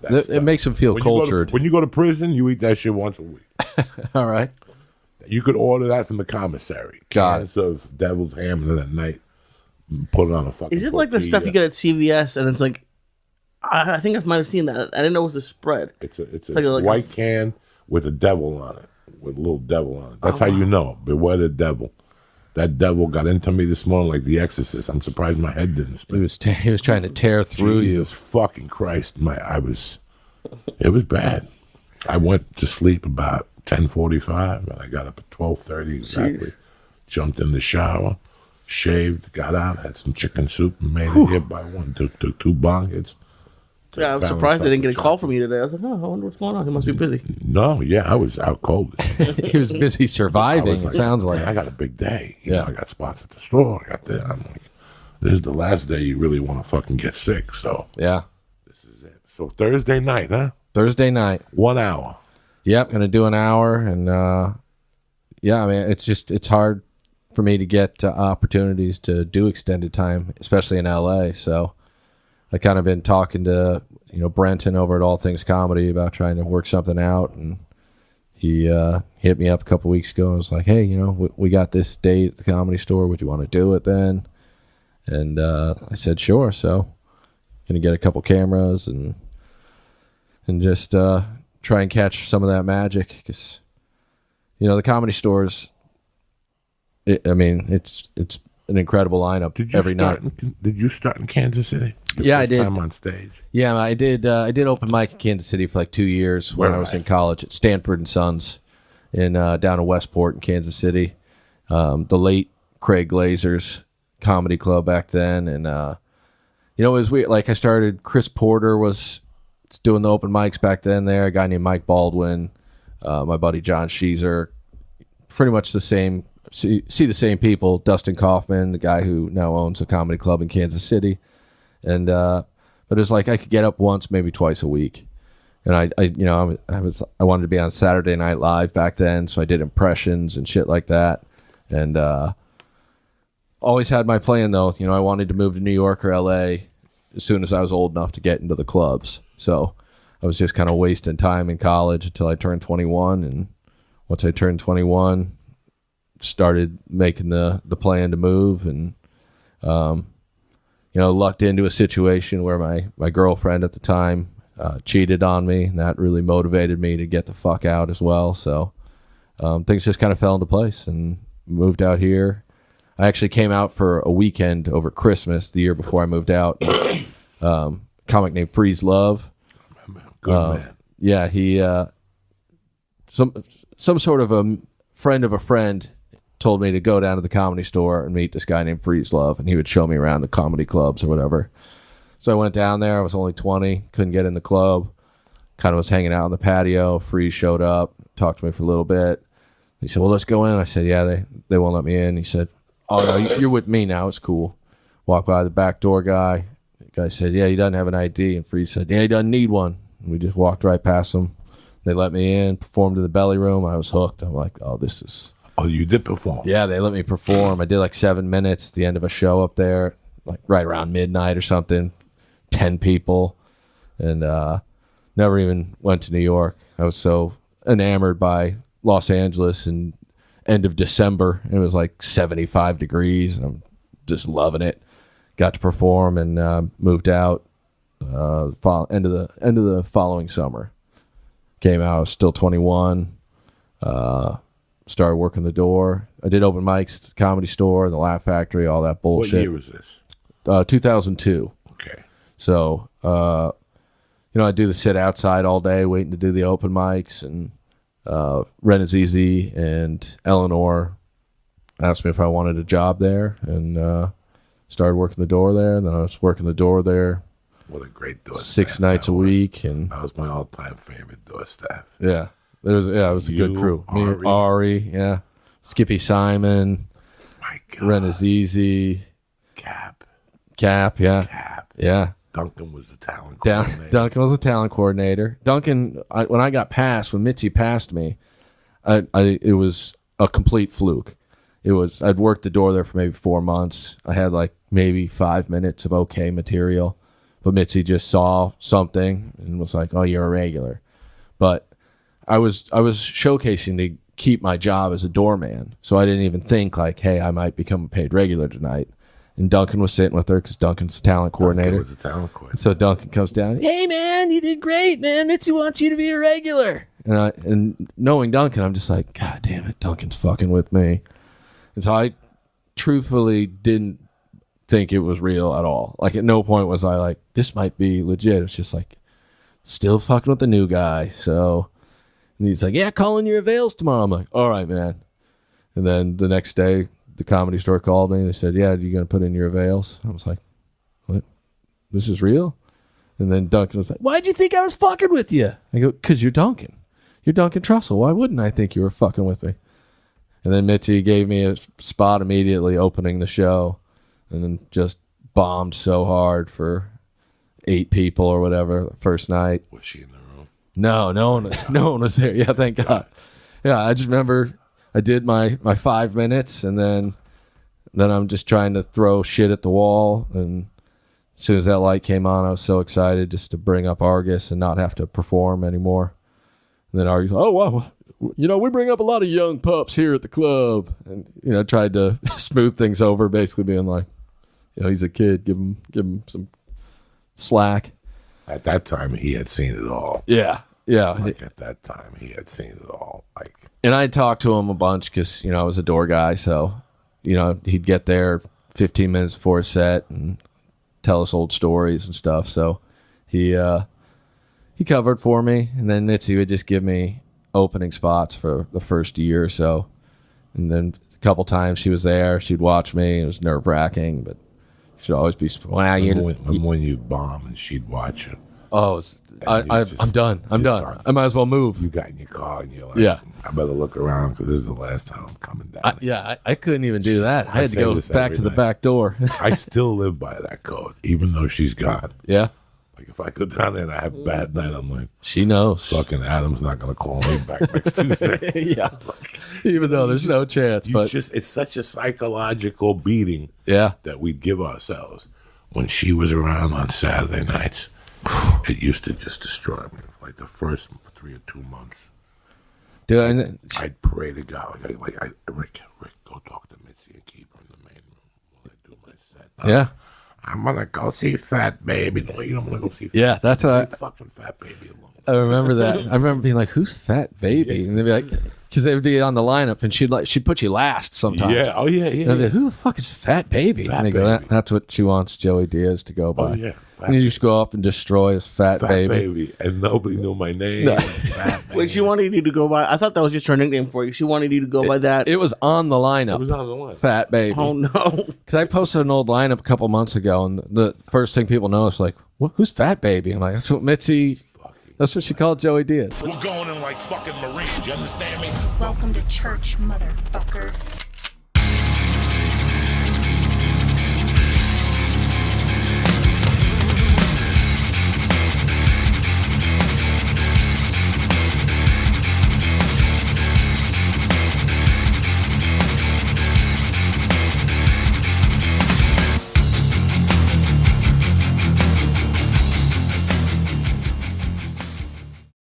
It makes them feel cultured. When you go to prison, you eat that shit once a week. All right. You could order that from the commissary. Cans of deviled ham in that night. Put it on a fucking. Is it like the stuff you get at CVS and it's like? I think I might have seen that. I didn't know it was a spread. It's a white can with a devil on it, with a little devil on it. That's how you know. Beware the devil. That devil got into me this morning like The Exorcist. I'm surprised my head didn't spin. He was trying to tear through Jesus fucking Christ! It was bad. I went to sleep about 10:45, and I got up at 12:30 exactly. Jeez. Jumped in the shower, shaved, got out, had some chicken soup, and made it hit by one. Took two bong hits. Yeah, I was surprised I didn't get a call from you today. I was like, oh, I wonder what's going on. He must be busy. No, yeah, I was out cold. He was busy surviving, it sounds like. I got a big day. You know, I got spots at the store. I got that. I'm like, this is the last day you really want to fucking get sick. So, yeah. This is it. So, Thursday night, huh? Thursday night. 1 hour. Yep, going to do an hour. And, yeah, I mean, it's hard for me to get opportunities to do extended time, especially in LA. So, I kind of been talking to, Brenton over at All Things Comedy about trying to work something out. And he hit me up a couple weeks ago and was like, hey, we got this date at the Comedy Store. Would you want to do it then? And I said, sure. So going to get a couple cameras and just try and catch some of that magic. Because, the Comedy Stores, it's an incredible lineup every night. Did you start in Kansas City? Yeah, I did. Time on stage. Yeah, I did. I did open mic in Kansas City for like 2 years when I was in college at Stanford and Sons in down in Westport in Kansas City. The late Craig Glazer's comedy club back then, and it was weird. Like I started. Chris Porter was doing the open mics back then. There, a guy named Mike Baldwin, my buddy John Sheezer, pretty much the same. See the same people. Dustin Kaufman, the guy who now owns a comedy club in Kansas City. And but it was like I could get up once, maybe twice a week, and I wanted to be on Saturday Night Live back then, so I did impressions and shit like that, and always had my plan though. I wanted to move to New York or LA as soon as I was old enough to get into the clubs. So I was just kind of wasting time in college until I turned 21, and once I turned 21, started making the plan to move, and lucked into a situation where my girlfriend at the time cheated on me, and that really motivated me to get the fuck out as well. So things just kind of fell into place and moved out here. I actually came out for a weekend over Christmas the year before I moved out. Comic named Freeze Love. Good man. Yeah, he some sort of a friend of a friend told me to go down to the Comedy Store and meet this guy named Freeze Love, and he would show me around the comedy clubs or whatever. So I went down there. I was only 20, couldn't get in the club, kind of was hanging out on the patio. Freeze showed up, talked to me for a little bit. He said, well, let's go in. I said, yeah, they won't let me in. He said, oh, no, you're with me now. It's cool. Walked by the back door guy. The guy said, yeah, he doesn't have an ID. And Freeze said, yeah, he doesn't need one. And we just walked right past him. They let me in, performed in the belly room. I was hooked. I'm like, oh, this is... Oh, you did perform? Yeah, they let me perform. I did like 7 minutes at the end of a show up there, like right around midnight or something. 10 people, and never even went to New York. I was so enamored by Los Angeles in end of December. It was like 75 degrees. I'm just loving it. Got to perform and moved out end of the following summer. Came out, I was still 21. Started working the door. I did open mics at the Comedy Store, the Laugh Factory, all that bullshit. What year was this? 2002. Okay. So, I do the sit outside all day waiting to do the open mics, and Ren Azizi and Eleanor asked me if I wanted a job there, and started working the door there. And then I was working the door there. What a great door staff. 6 nights a week. And that was my all-time favorite door staff. Yeah. It was a good crew. Me, Ari, yeah. Skippy Simon, my God. Ren Azizi. Cap, yeah. Cap. Yeah. Duncan was the talent coordinator. Duncan was the talent coordinator. Duncan, when I got passed, when Mitzi passed me, it was a complete fluke. I'd worked the door there for maybe 4 months. I had like maybe 5 minutes of okay material. but Mitzi just saw something and was like, "Oh, you're a regular." But I was showcasing to keep my job as a doorman, so I didn't even think like, "Hey, I might become a paid regular tonight." And Duncan was sitting with her because Duncan's the talent coordinator. Duncan was the talent coordinator. So Duncan comes down. "Hey, man, you did great, man. Mitzi wants you to be a regular." And knowing Duncan, I'm just like, "God damn it, Duncan's fucking with me." And so I truthfully didn't think it was real at all. Like at no point was I like, this might be legit. It's just like, still fucking with the new guy. So and he's like, "Yeah, call in your avails tomorrow." I'm like, "All right, man." And then the next day, the Comedy Store called me and they said, "Yeah, you gonna put in your avails?" I was like, "What? This is real?" And then Duncan was like, "Why'd you think I was fucking with you?" I go, "'Cause you're Duncan. You're Duncan Trussell. Why wouldn't I think you were fucking with me?" And then Mitzi gave me a spot immediately opening the show and then just bombed so hard for 8 people or whatever the first night. Was she in the room? No one was there. Yeah, thank God. Yeah, I just remember I did my 5 minutes and then I'm just trying to throw shit at the wall. And as soon as that light came on, I was so excited just to bring up Argus and not have to perform anymore. And then Argus, "Oh, wow, we bring up a lot of young pups here at the club." And, tried to smooth things over, basically being like, he's a kid, give him some slack. At that time, he had seen it all. Yeah. Like at that time, he had seen it all. Like, and I talked to him a bunch because, I was a door guy. So, he'd get there 15 minutes before a set and tell us old stories and stuff. So he covered for me. And then Mitzi would just give me opening spots for the first year or so. And then a couple times she was there, she'd watch me. It was nerve wracking, but she'd always be, when you'd bomb and she'd watch it. Oh, I'm done. I'm done. I might as well move. You got in your car and you're like, "Yeah, I better look around because this is the last time I'm coming down." I couldn't even do that. I had to go back to the back door. I still live by that code, even though she's gone. Yeah. Like if I go down there and I have a bad night, I'm like, she knows. Fucking Adam's not going to call me back next Tuesday. Yeah. Even though there's no chance. But it's such a psychological beating that we give ourselves. When she was around on Saturday nights, it used to just destroy me. Like the first 3 or 2 months. Dude, I'd pray to God. Rick, go talk to Mitzi and keep her in the main room while I do my set. Yeah. I'm gonna go see Fat Baby. No, you don't want to go see Fat Yeah, that's Baby. Fucking Fat Baby alone. I remember that. I remember being like, "Who's Fat Baby?" And they'd be like, because they would be on the lineup and she'd put you last sometimes. Yeah, oh yeah. And I'd be like, "Who the fuck is Fat Baby?" Fat and they go, Baby. That's what she wants Joey Diaz to go by. Oh yeah. And you just go up and destroy his Fat Baby. And nobody knew my name. No. Fat Baby. Wait, she wanted you to go by. I thought that was just her nickname for you. She wanted you to go by that. It was on the lineup. It was on the line. Fat Baby. Oh no! Because I posted an old lineup a couple months ago, and the first thing people noticed, like, "Who's Fat Baby?" I'm like, "That's what Mitzi. That's what she called Joey Diaz." We're going in like fucking Marines. You understand me? Welcome to church, motherfucker.